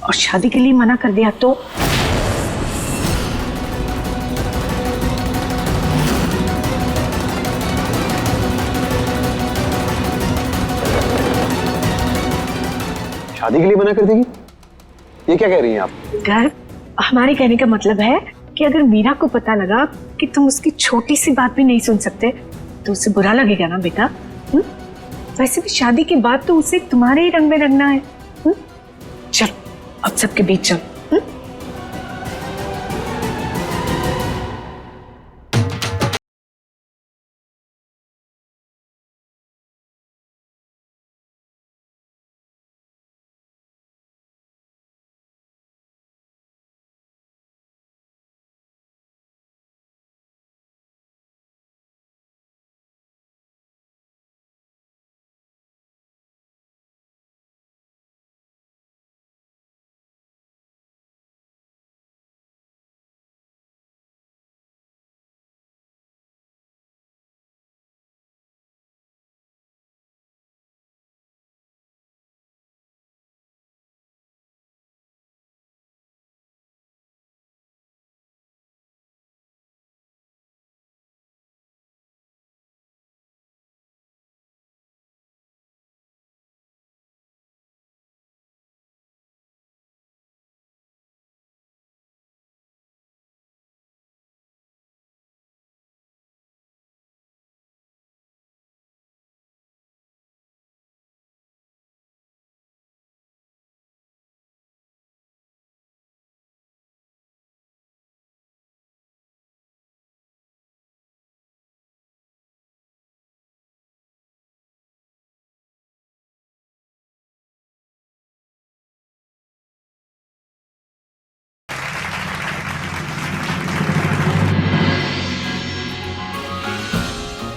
और शादी के लिए मना कर दिया तो? शादी के लिए मना कर देगी? ये क्या कह रही हैं आप? घर, हमारे कहने का मतलब है कि अगर मीरा को पता लगा कि तुम उसकी छोटी सी बात भी नहीं सुन सकते तो उसे बुरा लगेगा ना बेटा। वैसे भी शादी के बाद तो उसे तुम्हारे ही रंग में रंगना है। चलो अब सबके बीच चलो।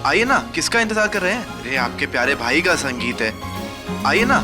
आइए ना, किसका इंतजार कर रहे हैं? अरे आपके प्यारे भाई का संगीत है, आइए ना।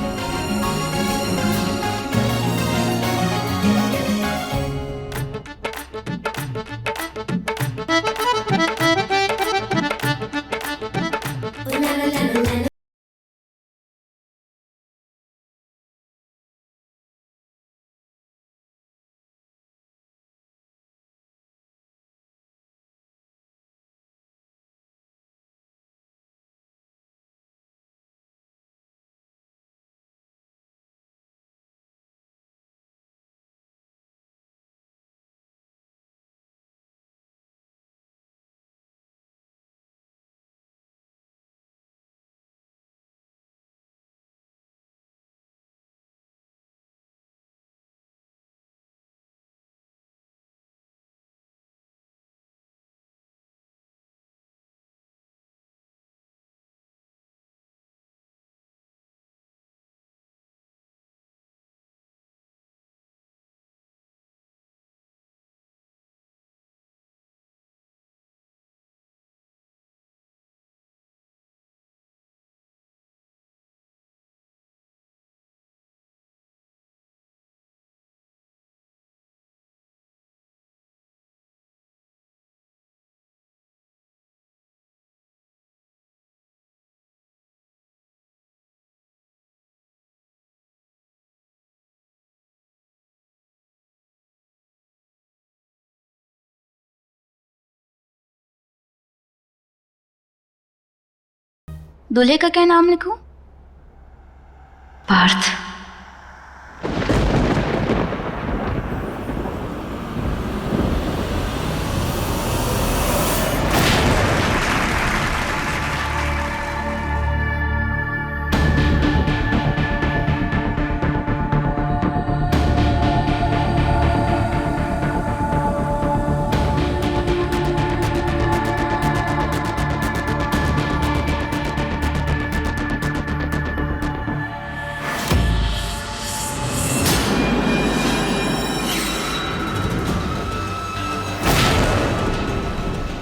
दूल्हे का क्या नाम लिखूं? पार्थ।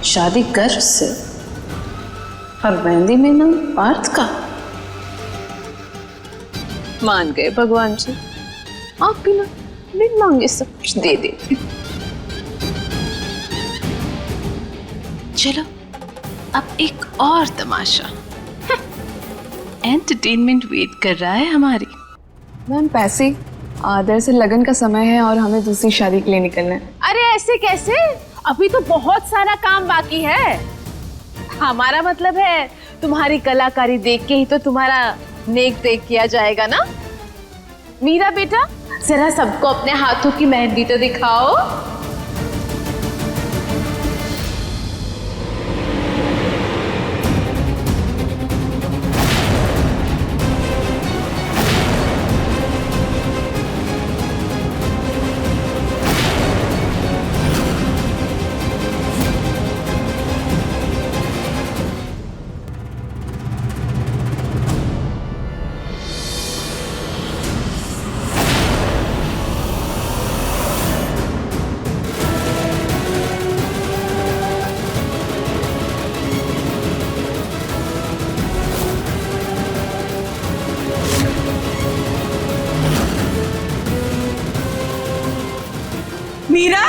शादी कर उससे और मेहंदी में नाम पार्थ का। मान गए भगवान जी, आप भी ना बिन मांगे सब कुछ दे देते। चलो अब एक और तमाशा। एंटरटेनमेंट वेट कर रहा है हमारी। मैम पैसे आदर से लगन का समय है और हमें दूसरी शादी के लिए निकलना है। अरे ऐसे कैसे, अभी तो बहुत सारा काम बाकी है। हमारा मतलब है तुम्हारी कलाकारी देख के ही तो तुम्हारा नेक देख किया जाएगा ना। मीरा बेटा जरा सबको अपने हाथों की मेहंदी तो दिखाओ। मीरा,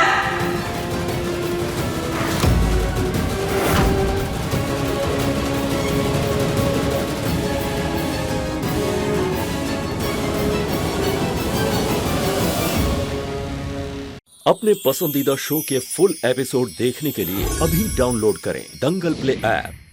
अपने पसंदीदा शो के फुल एपिसोड देखने के लिए अभी डाउनलोड करें दंगल प्ले ऐप।